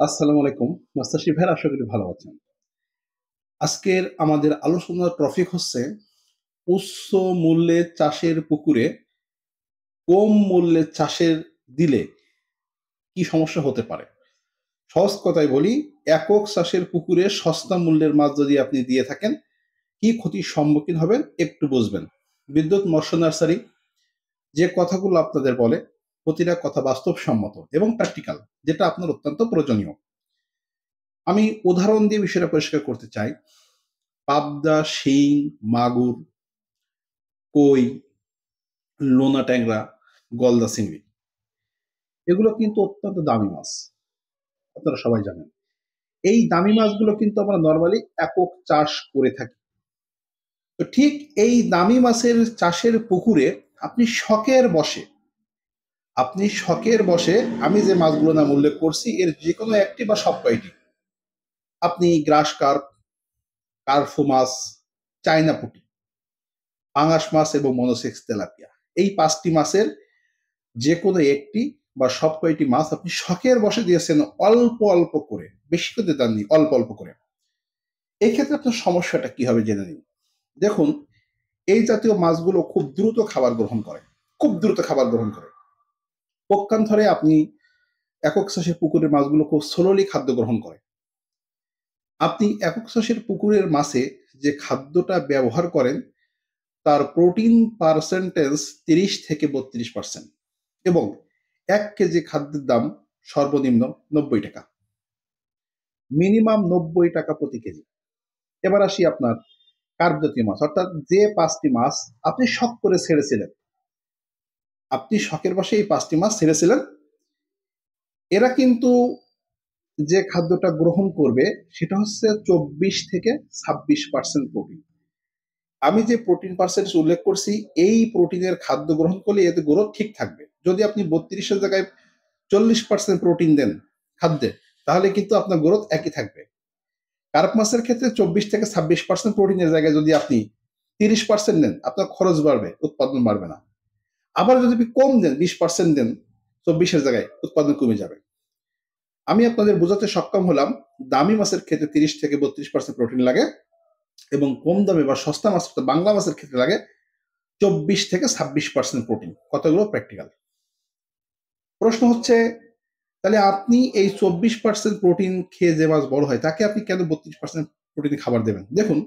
আসসালামু আলাইকুম। মাস্টারশিপ ভাইয়ের আশা করি ভালো আছেন। আজকের আমাদের আলোচনার টপিক হচ্ছে উচ্চ মূল্যে চাষের পুকুরে কম মূল্যে চাষের দিলে কি সমস্যা হতে পারে। সহজ কথায় বলি, একক চাষের পুকুরে সস্তা মূল্যের মাছ যদি আপনি দিয়ে থাকেন কি ক্ষতির সম্মুখীন হবেন একটু বুঝবেন। বিদ্যুৎ মৎস্য নার্সারি যে কথাগুলো আপনাদের বলে প্রতিটা কথা বাস্তবসম্মত এবং প্র্যাকটিক্যাল, যেটা আপনার অত্যন্ত প্রয়োজনীয়। আমি উদাহরণ দিয়ে বিষয়টা পরিষ্কার করতে চাই। পাবদা, শিং, মাগুর, কই, লোনা ট্যাংরা, গলদা চিংড়ি এগুলো কিন্তু অত্যন্ত দামি মাছ, আপনারা সবাই জানেন। এই দামি মাছগুলো কিন্তু আমরা নর্মালি একক চাষ করে থাকি। তো ঠিক এই দামি মাছের চাষের পুকুরে আপনি শখের বসে আমি যে মাছগুলো নাম উল্লেখ করছি এর যে কোনো একটি বা সব কয়টি আপনি গ্রাস কার্প, কার্ফু মাছ, চাইনা পুঁটি, পাঙাশ মাছ এবং মনোসেক্স তেলাপিয়া, এই 5টি মাছের যে কোনো একটি বা সব কয়টি মাছ আপনি শখের বসে দিয়েছেন অল্প অল্প করে, বেশি করে দেননি, অল্প অল্প করে। এই ক্ষেত্রে আপনার সমস্যাটা কি হবে জেনে নিন। দেখুন, এই জাতীয় মাছগুলো খুব দ্রুত খাবার গ্রহণ করে, পক্ষান্তরে আপনি একক চাষের পুকুরের মাছগুলো খুব স্লোলি খাদ্য গ্রহণ করে। আপনি একক চাষের পুকুরের মাছে যে খাদ্যটা ব্যবহার করেন তার প্রোটিন পার্সেন্টেজ 30 থেকে 32%, এবং 1 কেজি খাদ্যের দাম সর্বনিম্ন 90 টাকা, মিনিমাম 90 টাকা প্রতি কেজি। এবার আসি আপনার কার্প জাতীয় মাছ, অর্থাৎ যে 5টি মাছ আপনি শখ করে ছেড়েছিলেন, আপনি শখের বসে এই 5টি মাছ ছেড়েছিলেন, এরা কিন্তু যে খাদ্যটা গ্রহণ করবে সেটা হচ্ছে 24 থেকে 26% প্রোটিন। আমি যে প্রোটিন পার্সেন্টেজ উল্লেখ করছি, এই প্রোটিনের খাদ্য গ্রহণ করলে এতে গ্রোথ ঠিক থাকবে। যদি আপনি 32-এর জায়গায় 40% প্রোটিন দেন খাদ্যে, তাহলে কিন্তু আপনার গ্রোথ একই থাকবে। কার্প মাছের ক্ষেত্রে 24 থেকে 26% প্রোটিনের জায়গায় যদি আপনি 30% নেন, আপনার খরচ বাড়বে, উৎপাদন বাড়বে না। আবার যদি আপনি কম দেন, 20% দেন 24-এর জায়গায়, উৎপাদন কমে যাবে। আমি আপনাদের বোঝাতে সক্ষম হলাম, দামি মাছের ক্ষেত্রে 30 থেকে 32% প্রোটিন লাগে, এবং কম দামে বা সস্তা মাছ বাংলা মাছের ক্ষেত্রে লাগে 24 থেকে 26% প্রোটিন। কতগুলো প্র্যাকটিক্যাল। প্রশ্ন হচ্ছে, তাহলে আপনি এই 24% প্রোটিন খেয়ে যে মাছ বড় হয় তাকে আপনি কেন 32% প্রোটিন খাবার দেবেন? দেখুন,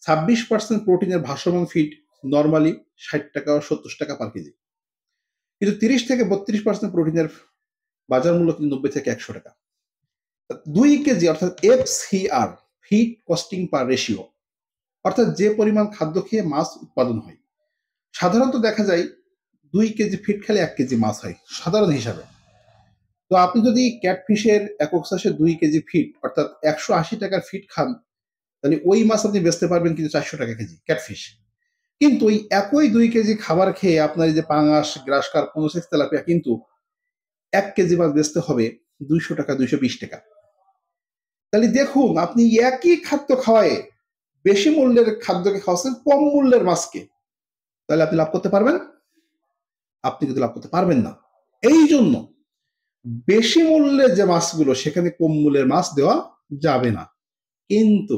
26% প্রোটিনের ভাসমান ফিড নর্মালি 60 টাকা 70 টাকা পার কেজি, কিন্তু 30 থেকে 32% প্রোটিনের বাজার মূল্য কিন্তু 90 থেকে 100 টাকা। 2 কেজি অর্থাৎ FCR, ফিড কস্টিং পার রেশিও, অর্থাৎ যে পরিমাণ খাদ্য খেয়ে মাছ উৎপাদন হয়, সাধারণত দেখা যায় 2 কেজি ফিড খেলে 1 কেজি মাছ হয় সাধারণ হিসাবে। তো আপনি যদি ক্যাটফিশের একক চাষে 2 কেজি ফিড অর্থাৎ 180 টাকার ফিড খান, তাহলে ওই মাছ আপনি বেচতে পারবেন কিন্তু 400 টাকা কেজি ক্যাটফিশ। কিন্তু ওই একই 2 কেজি খাবার খেয়ে আপনার এই যে পাঙাশ, গ্রাস কার্প, মনোসেক্স তেলাপিয়া কিন্তু 1 কেজি মাছ বেচতে হবে 200 টাকা, 220 টাকা। তাহলে দেখুন, আপনি একই খাদ্য খাওয়ায় বেশি মূল্যের খাদ্যকে খাওয়াচ্ছেন কম মূল্যের মাছকে, তাহলে আপনি লাভ করতে পারবেন? আপনি কিন্তু লাভ করতে পারবেন না। এই জন্য বেশি মূল্যের যে মাছগুলো সেখানে কম মূল্যের মাছ দেওয়া যাবে না। কিন্তু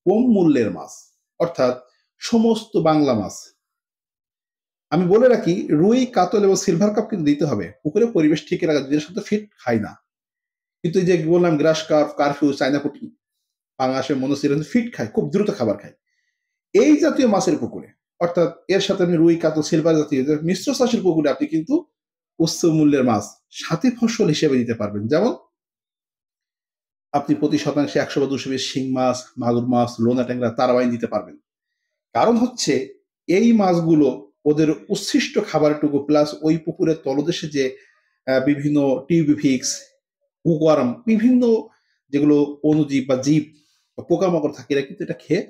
কম মূল্যের মাছ অর্থাৎ সমস্ত বাংলা মাছ, আমি বলে রাখি, রুই, কাতল এবং সিলভার কাপ কিন্তু দিতে হবে। পুকুরে পরিবেশ ঠিক রাখা, দুধের সাথে ফিট খায় না। কিন্তু এই যে বললাম গ্রাস কার্প, কারফিউ, চায়না পুঁটি, পাঙাশে, মনোসিল ফিট খায়, খুব দ্রুত খাবার খায়। এই জাতীয় মাছের পুকুরে, অর্থাৎ এর সাথে আপনি রুই, কাতল, সিলভার জাতীয় মিশ্র চাষের পুকুরে আপনি কিন্তু উচ্চ মূল্যের মাছ সাথে ফসল হিসেবে দিতে পারবেন। যেমন আপনি প্রতি শতাংশে 100 বা 200 পিস শিং মাছ, মাগুর মাছ, লোনা ট্যাংরা, তারাবাইন দিতে পারবেন। কারণ হচ্ছে এই মাছগুলো ওদের উচ্ছিষ্ট খাবারটুকু প্লাস ওই পুকুরের তলদেশে যে বিভিন্ন টিউবিফিক্স, হুকওয়ার্ম, বিভিন্ন যেগুলো অণুজীব বা জীব বা পোকামাকড় থাকে, এরা কিন্তু এটা খেয়ে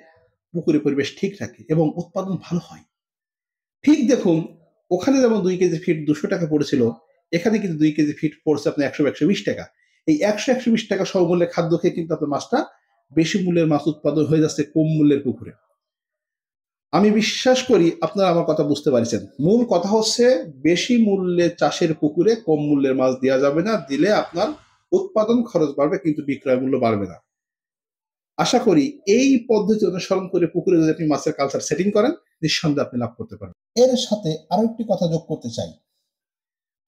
পুকুরের পরিবেশ ঠিক রাখে এবং উৎপাদন ভালো হয়। ঠিক দেখুন, ওখানে যেমন 2 কেজি ফিট 200 টাকা পড়েছিল, এখানে কিন্তু 2 কেজি ফিট পড়ছে আপনার 100 120 টাকা। এই 100 120 টাকা সমমূল্যের খাদ্য খেয়ে কিন্তু আপনার মাছটা বেশি মূল্যের মাছ উৎপাদন হয়ে যাচ্ছে কম মূল্যের পুকুরে। আমি বিশ্বাস করি আপনারা আমার কথা বুঝতে পারছেন। মূল কথা হচ্ছে, বেশি মূল্যে চাষের পুকুরে কম মূল্যের মাছ দেওয়া যাবে না, দিলে আপনার উৎপাদন খরচ বাড়বে কিন্তু বিক্রয় মূল্য বাড়বে না। আশা করি এই পদ্ধতি অনুসরণ করে পুকুরে যদি আপনি মাছের কালচার সেটিং করেন, নিঃসন্দেহে আপনি লাভ করতে পারবেন। এর সাথে আরো একটি কথা যোগ করতে চাই।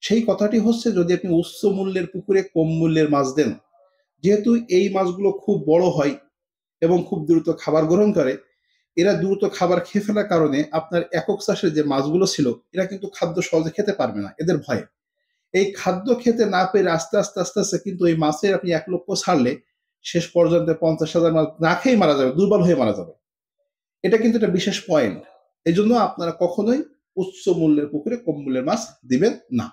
সেই কথাটি হচ্ছে, যদি আপনি উচ্চ মূল্যের পুকুরে কম মূল্যের মাছ দেন, যেহেতু এই মাছগুলো খুব বড় হয় এবং খুব দ্রুত খাবার গ্রহণ করে, এরা দ্রুত খাবার খেয়ে ফেলার কারণে আপনার একক চাষের যে মাছগুলো ছিল, এরা কিন্তু খাদ্য সহজে খেতে পারবে না এদের ভয়ে। এই খাদ্য খেতে না পেরে আস্তে আস্তে আস্তে আস্তে কিন্তু এই মাছের আপনি 1 লক্ষ ছাড়লে শেষ পর্যন্ত 50,000 মাছ না খেয়েই মারা যাবে, দুর্বল হয়ে মারা যাবে। এটা কিন্তু একটা বিশেষ পয়েন্ট। এই জন্য আপনারা কখনোই উচ্চ মূল্যের পুকুরে কম মূল্যের মাছ দিবেন না।